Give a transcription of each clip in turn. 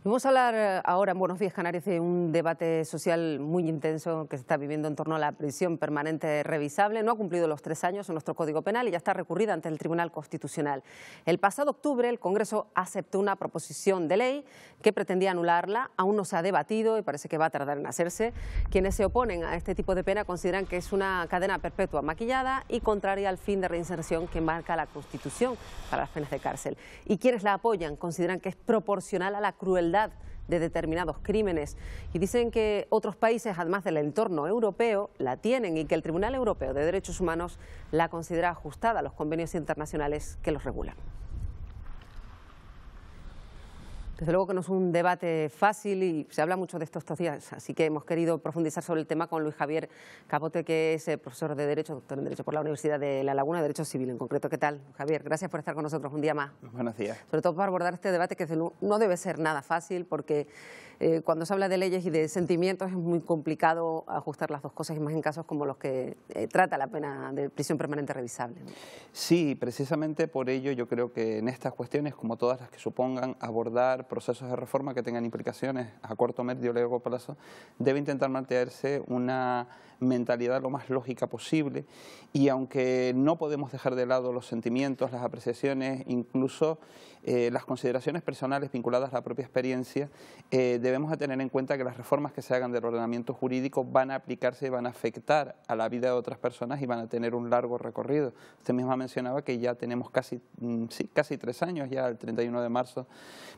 Vamos a hablar ahora en Buenos Días Canarias de un debate social muy intenso que se está viviendo en torno a la prisión permanente revisable. No ha cumplido los 3 años en nuestro Código Penal y ya está recurrida ante el Tribunal Constitucional. El pasado octubre el Congreso aceptó una proposición de ley que pretendía anularla. Aún no se ha debatido y parece que va a tardar en hacerse. Quienes se oponen a este tipo de pena consideran que es una cadena perpetua maquillada y contraria al fin de reinserción que marca la Constitución para las penas de cárcel. Y quienes la apoyan consideran que es proporcional a la crueldad de determinados crímenes y dicen que otros países, además del entorno europeo, la tienen y que el Tribunal Europeo de Derechos Humanos la considera ajustada a los convenios internacionales que los regulan. Desde luego que no es un debate fácil y se habla mucho de estos días, así que hemos querido profundizar sobre el tema con Luis Javier Capote, que es profesor de Derecho, doctor en Derecho por la Universidad de La Laguna, Derecho Civil en concreto. ¿Qué tal, Javier? Gracias por estar con nosotros un día más. Buenos días. Sobre todo para abordar este debate que no debe ser nada fácil, porque cuando se habla de leyes y de sentimientos es muy complicado ajustar las dos cosas, y más en casos como los que trata la pena de prisión permanente revisable, ¿no? Sí, precisamente por ello yo creo que en estas cuestiones, como todas las que supongan abordar procesos de reforma que tengan implicaciones a corto, medio o largo plazo, debe intentar mantenerse una mentalidad lo más lógica posible, y aunque no podemos dejar de lado los sentimientos, las apreciaciones, incluso las consideraciones personales vinculadas a la propia experiencia, debemos de tener en cuenta que las reformas que se hagan del ordenamiento jurídico van a aplicarse y van a afectar a la vida de otras personas y van a tener un largo recorrido. Usted misma mencionaba que ya tenemos casi 3 años, ya el 31 de marzo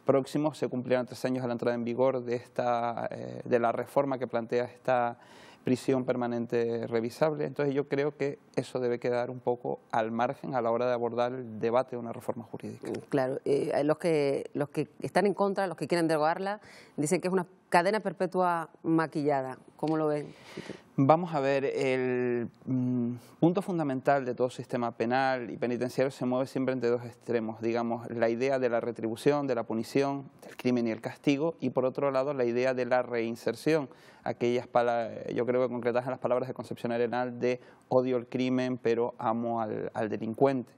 próximo se cumplirán 3 años a la entrada en vigor de la reforma que plantea esta prisión permanente revisable. Entonces yo creo que eso debe quedar un poco al margen a la hora de abordar el debate de una reforma jurídica. Claro, los que están en contra, los que quieren derogarla, dicen que es una cadena perpetua maquillada. ¿Cómo lo ven? Vamos a ver, el punto fundamental de todo sistema penal y penitenciario se mueve siempre entre dos extremos, digamos, la idea de la retribución, de la punición, del crimen y el castigo, y por otro lado la idea de la reinserción, aquellas yo creo que concretas en las palabras de Concepción Arenal de odio al crimen pero amo al delincuente.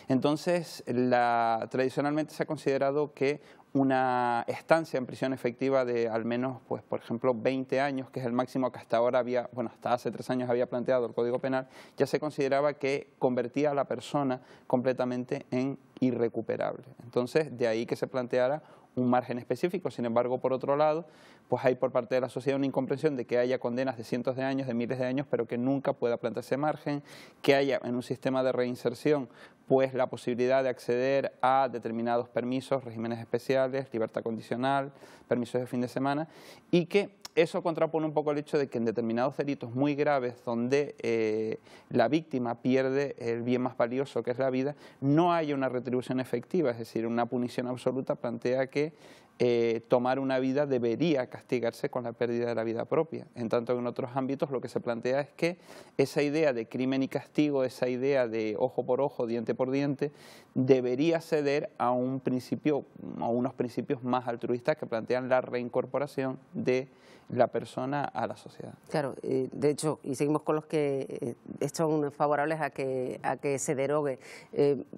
Entonces, tradicionalmente se ha considerado que una estancia en prisión efectiva de al menos, pues, por ejemplo, 20 años, que es el máximo que hasta ahora hasta hace 3 años había planteado el Código Penal, ya se consideraba que convertía a la persona completamente en irrecuperable. Entonces, de ahí que se planteara un margen específico. Sin embargo, por otro lado, pues hay por parte de la sociedad una incomprensión de que haya condenas de cientos de años, de miles de años, pero que nunca pueda plantearse margen, que haya en un sistema de reinserción pues la posibilidad de acceder a determinados permisos, regímenes especiales, libertad condicional, permisos de fin de semana, y que eso contrapone un poco el hecho de que en determinados delitos muy graves, donde la víctima pierde el bien más valioso, que es la vida, no haya una retribución efectiva, es decir, una punición absoluta plantea que tomar una vida debería castigarse con la pérdida de la vida propia. En tanto que en otros ámbitos lo que se plantea es que esa idea de crimen y castigo, esa idea de ojo por ojo, diente por diente, debería ceder a un principio, a unos principios más altruistas que plantean la reincorporación de la persona a la sociedad. Claro, de hecho, y seguimos con los que son favorables a que se derogue,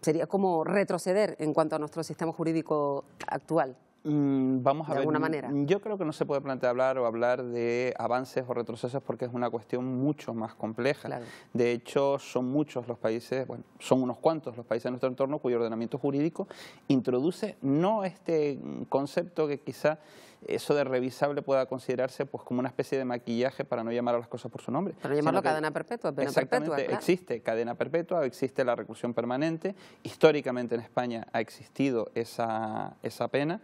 sería como retroceder en cuanto a nuestro sistema jurídico actual. Vamos a ver, alguna manera. Yo creo que no se puede plantear hablar de avances o retrocesos porque es una cuestión mucho más compleja. Claro. De hecho, son muchos los países, bueno, son unos cuantos los países de nuestro entorno cuyo ordenamiento jurídico introduce no este concepto que quizá eso de revisable pueda considerarse pues como una especie de maquillaje para no llamar a las cosas por su nombre. Para llamarlo cadena perpetua, pena exactamente, perpetua, claro. Existe cadena perpetua, existe la reclusión permanente, históricamente en España ha existido esa pena.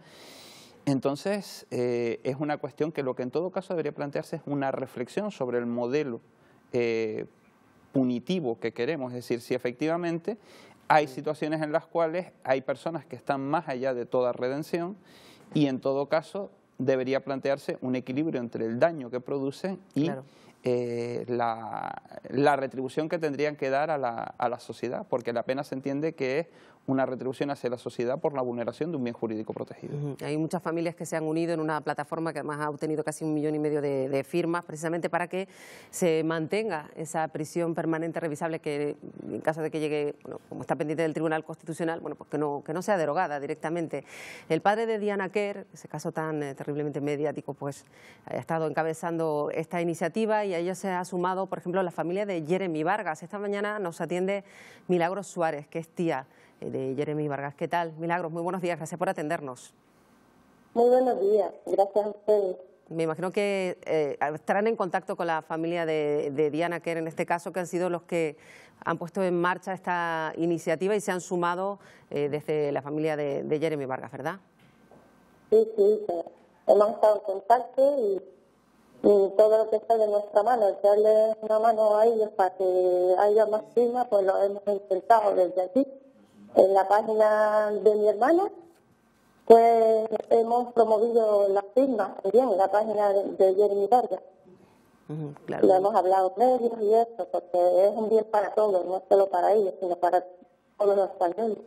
Entonces, es una cuestión que lo que en todo caso debería plantearse es una reflexión sobre el modelo punitivo que queremos, es decir, si efectivamente hay situaciones en las cuales hay personas que están más allá de toda redención y en todo caso debería plantearse un equilibrio entre el daño que producen y la retribución que tendrían que dar a la sociedad, porque la pena se entiende que es una retribución hacia la sociedad por la vulneración de un bien jurídico protegido. Hay muchas familias que se han unido en una plataforma que además ha obtenido casi 1,5 millones de firmas, precisamente para que se mantenga esa prisión permanente revisable que, en caso de que llegue, bueno, como está pendiente del Tribunal Constitucional, bueno, pues que no sea derogada directamente. El padre de Diana Quer, ese caso tan terriblemente mediático, pues ha estado encabezando esta iniciativa y a ello se ha sumado, por ejemplo, la familia de Jeremy Vargas. Esta mañana nos atiende Milagros Suárez, que es tía de Jeremy Vargas. ¿Qué tal, Milagros? Muy buenos días, gracias por atendernos. Muy buenos días, gracias a ustedes. Me imagino que estarán en contacto con la familia de Diana Quer, en este caso, que han sido los que han puesto en marcha esta iniciativa y se han sumado desde la familia de Jeremy Vargas, ¿verdad? Sí, hemos estado en contacto y todo lo que está de nuestra mano, echarle una mano a ellos para que haya más firmas, pues lo hemos intentado desde aquí. En la página de mi hermano, pues hemos promovido las firmas también en la página de Jeremy Vargas. Claro. Lo hemos hablado en medios y eso, porque es un bien para todos, no solo para ellos, sino para todos los españoles.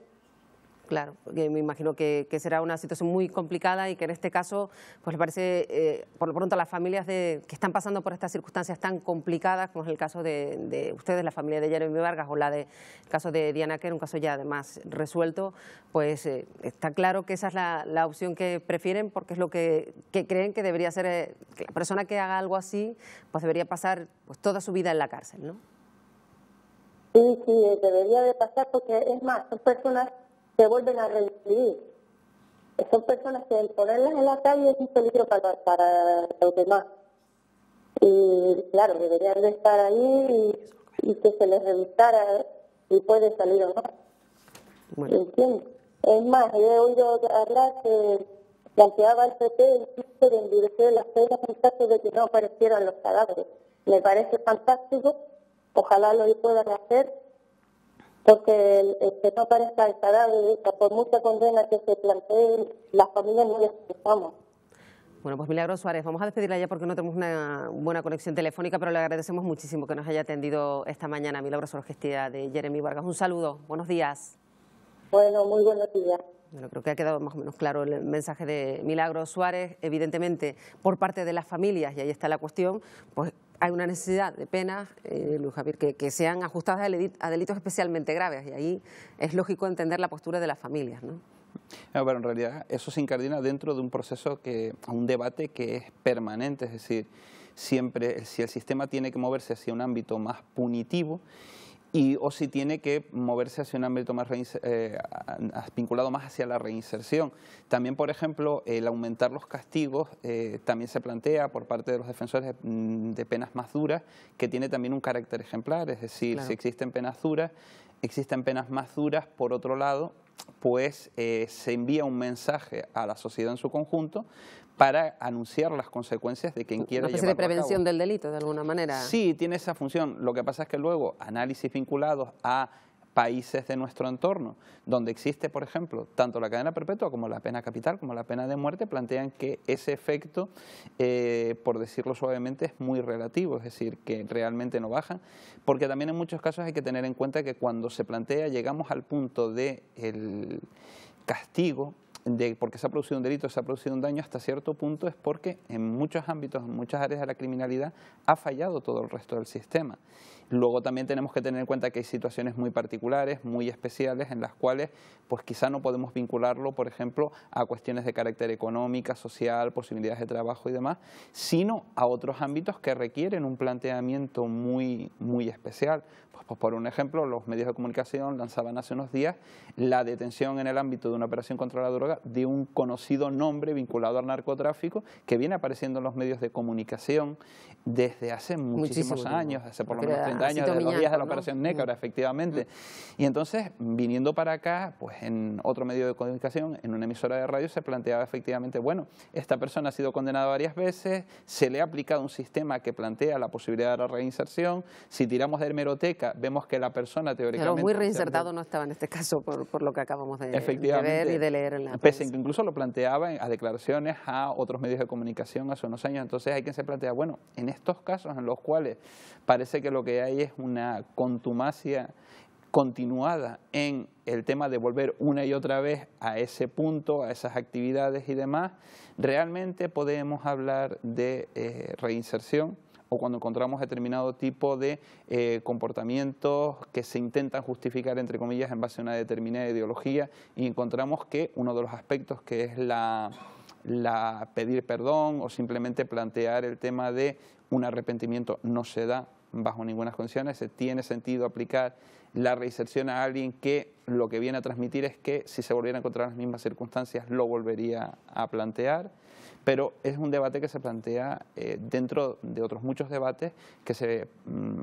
Claro, porque me imagino que será una situación muy complicada y que en este caso, pues le parece, por lo pronto a las familias que están pasando por estas circunstancias tan complicadas, como es el caso de ustedes, la familia de Jeremy Vargas, o el caso de Diana Quer, un caso ya además resuelto, pues está claro que esa es la opción que prefieren, porque es lo que creen que debería ser, que la persona que haga algo así, pues debería pasar pues toda su vida en la cárcel, ¿no? Sí, debería de pasar, porque es más, son personas se vuelven a reincidir. Son personas que el ponerlas en la calle es un peligro para los demás. Y claro, deberían de estar ahí y que se les revisara si puede salir o no. Bueno. ¿Entiendes? Es más, he oído hablar que planteaba el PP incluso de endurecer las penas en caso de que no aparecieran los cadáveres. Me parece fantástico, ojalá lo puedan hacer, porque el que no aparezca el cadáver, por mucha condena que se plantee, las familias no les pensamos. Bueno, pues Milagros Suárez, vamos a despedirla ya porque no tenemos una buena conexión telefónica, pero le agradecemos muchísimo que nos haya atendido esta mañana. Milagros Suárez, gestía de Jeremy Vargas. Un saludo, buenos días. Bueno, muy buenos días. Bueno, creo que ha quedado más o menos claro el mensaje de Milagros Suárez. Evidentemente, por parte de las familias, y ahí está la cuestión, pues hay una necesidad de penas, Luis Javier, que sean ajustadas a delitos especialmente graves, y ahí es lógico entender la postura de las familias, ¿no? Pero en realidad eso se incardina dentro de un proceso, un debate que es permanente, es decir, siempre si el sistema tiene que moverse hacia un ámbito más punitivo o si tiene que moverse hacia un ámbito más vinculado más hacia la reinserción. También, por ejemplo, el aumentar los castigos también se plantea por parte de los defensores de penas más duras, que tiene también un carácter ejemplar, es decir, claro, si existen penas duras, existen penas más duras. Por otro lado, pues se envía un mensaje a la sociedad en su conjunto para anunciar las consecuencias de quien quiera llevarlo a cabo. Una especie de prevención del delito, de alguna manera. Sí, tiene esa función. Lo que pasa es que luego análisis vinculados a países de nuestro entorno, donde existe, por ejemplo, tanto la cadena perpetua como la pena capital, como la pena de muerte, plantean que ese efecto, por decirlo suavemente, es muy relativo, es decir, que realmente no bajan, porque también en muchos casos hay que tener en cuenta que cuando se plantea, llegamos al punto del castigo, porque se ha producido un delito, se ha producido un daño, hasta cierto punto es porque en muchos ámbitos, en muchas áreas de la criminalidad, ha fallado todo el resto del sistema. Luego también tenemos que tener en cuenta que hay situaciones muy particulares, muy especiales, en las cuales pues quizá no podemos vincularlo, por ejemplo, a cuestiones de carácter económica, social, posibilidades de trabajo y demás, sino a otros ámbitos que requieren un planteamiento muy especial. Pues por un ejemplo, los medios de comunicación lanzaban hace unos días la detención en el ámbito de una operación contra la droga de un conocido nombre vinculado al narcotráfico que viene apareciendo en los medios de comunicación desde hace muchísimos años, hace por lo menos 30 años, desde los días de la operación Nécora, efectivamente. Y entonces, viniendo para acá, pues en otro medio de comunicación, en una emisora de radio, se planteaba efectivamente, bueno, esta persona ha sido condenada varias veces, se le ha aplicado un sistema que plantea la posibilidad de la reinserción, si tiramos de hemeroteca, vemos que la persona teóricamente... Pero muy reinsertado no estaba en este caso, por lo que acabamos de ver y de leer en la prensa. Pese a que incluso lo planteaba a declaraciones a otros medios de comunicación hace unos años. Entonces hay quien se plantea, bueno, en estos casos en los cuales parece que lo que hay es una contumacia continuada en el tema de volver una y otra vez a ese punto, a esas actividades y demás, realmente podemos hablar de reinserción, o cuando encontramos determinado tipo de comportamientos que se intentan justificar, entre comillas, en base a una determinada ideología, y encontramos que uno de los aspectos que es la pedir perdón o simplemente plantear el tema de un arrepentimiento no se da bajo ninguna condición. Se tiene sentido aplicar la reinserción a alguien que lo que viene a transmitir es que si se volviera a encontrar las mismas circunstancias lo volvería a plantear, pero es un debate que se plantea dentro de otros muchos debates que se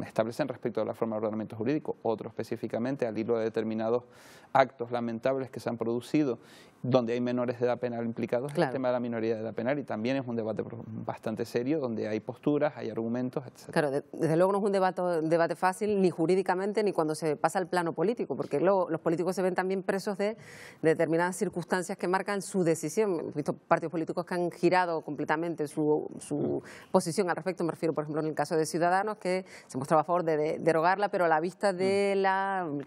establecen respecto a la forma de ordenamiento jurídico, otro específicamente al hilo de determinados actos lamentables que se han producido donde hay menores de edad penal implicados, claro, el tema de la minoría de edad penal, y también es un debate bastante serio donde hay posturas, hay argumentos, etc. Claro, desde luego no es un debate fácil ni jurídicamente ni cuando se pasa al plano político, porque luego los políticos se ven también presos de determinadas circunstancias que marcan su decisión. Hemos visto partidos políticos que han girado completamente su posición al respecto. Me refiero, por ejemplo, en el caso de Ciudadanos, que se mostraba a favor de derogarla, pero a la vista del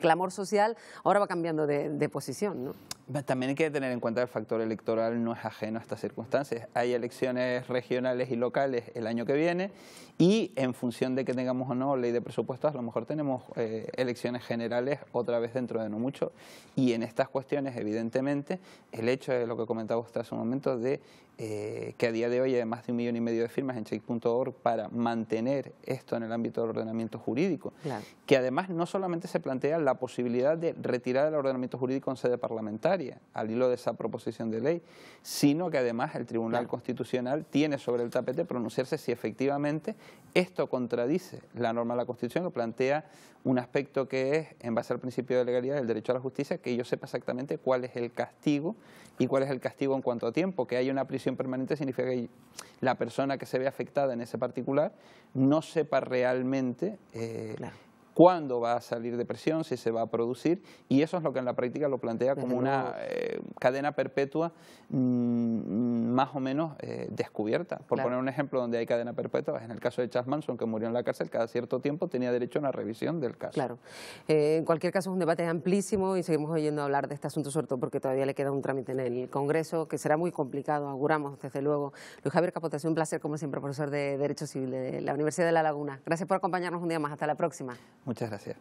clamor social ahora va cambiando de posición, ¿no? También hay que tener en cuenta que el factor electoral no es ajeno a estas circunstancias. Hay elecciones regionales y locales el año que viene y en función de que tengamos o no ley de presupuestos, a lo mejor tenemos elecciones generales otra vez dentro de no mucho. Y en estas cuestiones, evidentemente, el hecho de lo que comentaba usted hace un momento de que a día de hoy hay más de 1,5 millones de firmas en Change.org para mantener esto en el ámbito del ordenamiento jurídico, claro, que además no solamente se plantea la posibilidad de retirar el ordenamiento jurídico en sede parlamentaria al hilo de esa proposición de ley, sino que además el Tribunal, claro, Constitucional tiene sobre el tapete pronunciarse si efectivamente esto contradice la norma de la Constitución, que plantea un aspecto que es, en base al principio de legalidad del derecho a la justicia, que yo sepa exactamente cuál es el castigo y cuál es el castigo en cuanto a tiempo. Que haya una prisión permanente significa que la persona que se ve afectada en ese particular no sepa realmente claro, cuándo va a salir de prisión, si se va a producir, y eso es lo que en la práctica lo plantea como una cadena perpetua más o menos descubierta. Por poner un ejemplo donde hay cadena perpetua, en el caso de Charles Manson, que murió en la cárcel, cada cierto tiempo tenía derecho a una revisión del caso. Claro. En cualquier caso es un debate amplísimo y seguimos oyendo hablar de este asunto, sobre todo porque todavía le queda un trámite en el Congreso, que será muy complicado, auguramos desde luego. Luis Javier Capote, un placer como siempre, profesor de Derecho Civil de la Universidad de La Laguna. Gracias por acompañarnos un día más. Hasta la próxima. Muchas gracias.